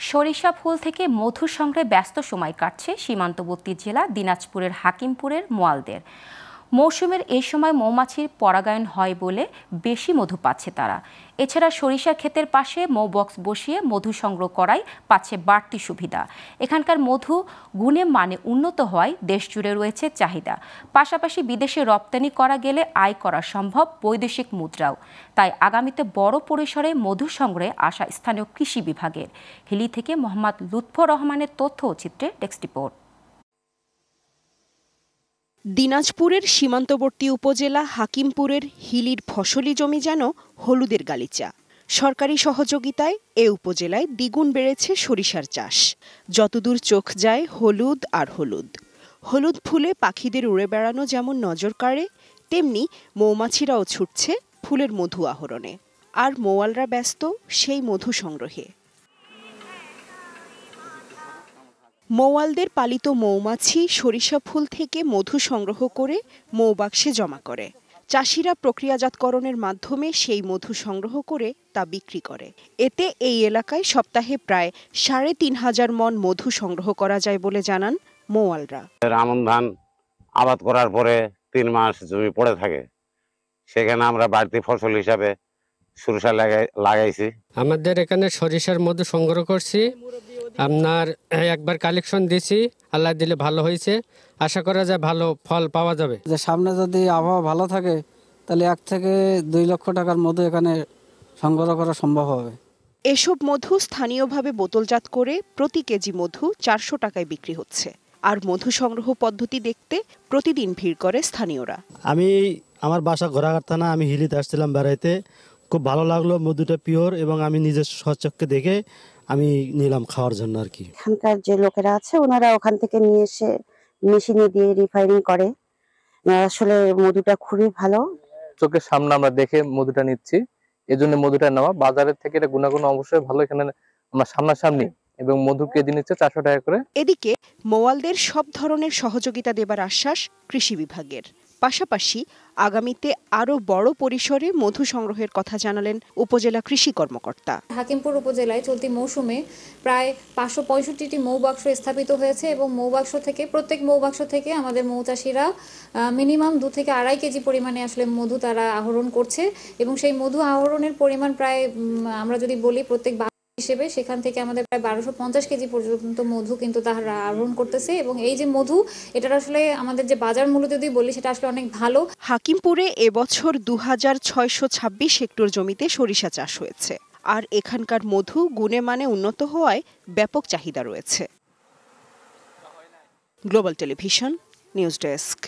সরিষা ফুল থেকে মধু সংগ্রহে ব্যস্ত সময় কাটছে সীমান্তবর্তী জেলা দিনাজপুরের হাকিমপুরের মোয়ালদের। মৌসুমের এই সময় মৌমাছির পরাগায়ন হয় বলে বেশি মধু পাচ্ছে তারা। এছাড়া সরিষা ক্ষেতের পাশে মৌ বক্স বসিয়ে মধু সংগ্রহ করায় পাচ্ছে বাড়তি সুবিধা। এখানকার মধু গুণে মানে উন্নত হওয়ায় দেশ জুড়ে রয়েছে চাহিদা। পাশাপাশি বিদেশে রপ্তানি করা গেলে আয় করা সম্ভব বৈদেশিক মুদ্রাও। তাই আগামীতে বড় পরিসরে মধু সংগ্রহে আসা স্থানীয় কৃষি বিভাগের। হিলি থেকে মোহাম্মদ লুৎফর রহমানের তথ্য ও চিত্রে ডেস্ক রিপোর্ট। দিনাজপুরের সীমান্তবর্তী উপজেলা হাকিমপুরের হিলির ফসলি জমি যেন হলুদের গালিচা। সরকারি সহযোগিতায় এ উপজেলায় দ্বিগুণ বেড়েছে সরিষার চাষ। যতদূর চোখ যায় হলুদ আর হলুদ। হলুদ ফুলে পাখিদের উড়ে বেড়ানো যেমন নজর কাড়ে, তেমনি মৌমাছিরাও ছুটছে ফুলের মধু আহরণে। আর মোয়ালরা ব্যস্ত সেই মধু সংগ্রহে। মৌয়ালদের পালিত মৌমাছি সরিষা ফুল থেকে মধু সংগ্রহ করে মৌবাক্সে জমা করে। চাষিরা প্রক্রিয়াজাতকরণের মাধ্যমে সেই মধু সংগ্রহ করে তা বিক্রি করে। এতে এই এলাকায় সপ্তাহে প্রায় ৩৫০০ মণ মধু সংগ্রহ করা যায় বলে জানান মৌয়ালরা। আমন ধান আবাদ করার পরে ৩ মাস জমি পড়ে থাকে, সেখানে আমরা বাড়তি ফসল হিসাবে সরিষা লাগাইছি। আমাদের এখানে সরিষার মধু সংগ্রহ করছি, আপনার একবার কালেকশন দিয়েছি, আল্লাহ দিলে ভালো হয়েছে। আশা করা যায় ভালো ফল পাওয়া যাবে। যে সামনে যদি আবহাওয়া ভালো থাকে তাহলে ১ থেকে ২ লক্ষ টাকার মধু এখানে সংগ্রহ করা সম্ভব হবে। এসব মধু স্থানীয়ভাবে বোতলজাত করে প্রতি কেজি মধু ৪০০ টাকায় বিক্রি হচ্ছে। আর মধু সংগ্রহ পদ্ধতি দেখতে প্রতিদিন ভিড় করে স্থানীয়রা। আমি আমার বাসা ঘোড়াঘাট থানা, আমি হিলিতে আসছিলাম বেড়াইতে। খুব ভালো লাগলো, মধুটা পিওর এবং আমি নিজের স্বচক্ষে দেখে আমি নিলাম খাওয়ার জন্য আর কি। এখানকার যে লোকেরা আছে ওনারা ওখান থেকে নিয়ে এসে মেশিনে দিয়ে রিফাইনিং করে। আসলে মধুটা খুবই ভালো। চোখের সামনে আমরা দেখে মধুটা নিচ্ছি, এজন্য মধুটা নেওয়া। বাজারের থেকে এটা গুণাগুণ অবশ্যই ভালো, এখানে আমরা সামনাসামনি এবং মধু কেজি নিচ্ছে ৪০০ টাকা করে। এদিকে মোয়ালদের সব ধরনের সহযোগিতা দেবার আশ্বাস কৃষি বিভাগের। পাশাপাশি আগামীতে আরো বড় পরিসরে মধু সংগ্রহের কথা জানালেন উপজেলা কৃষি কর্মকর্তা। হাকিমপুর উপজেলায় চলতি মৌসুমে প্রায় ৫৬৫টি মৌবাক্স স্থাপিত হয়েছে এবং প্রত্যেক মৌবাক্স থেকে আমাদের মৌচাষীরা মিনিমাম ২ থেকে ২.৫ কেজি পরিমাণে আসলে মধু তারা আহরণ করছে এবং সেই মধু আহরণের পরিমাণ প্রায় আমরা যদি বলি প্রত্যেক হিসেবে সেখান থেকে আমাদের প্রায় ১২৫০ কেজি পর্যন্ত মধু কিন্তু তারা আহরণ করতেছে। এবং এই যে মধু, এটার আসলে আমাদের যে বাজার মূল্য যদি বলি সেটা আসলে অনেক ভালো। হাকিমপুরে এবছর ২৬২৬ হেক্টর জমিতে সরিষা চাষ হয়েছে। আর এখানকার মধু গুণে মানে উন্নত হওয়ায় ব্যাপক চাহিদা রয়েছে। Global television news desk.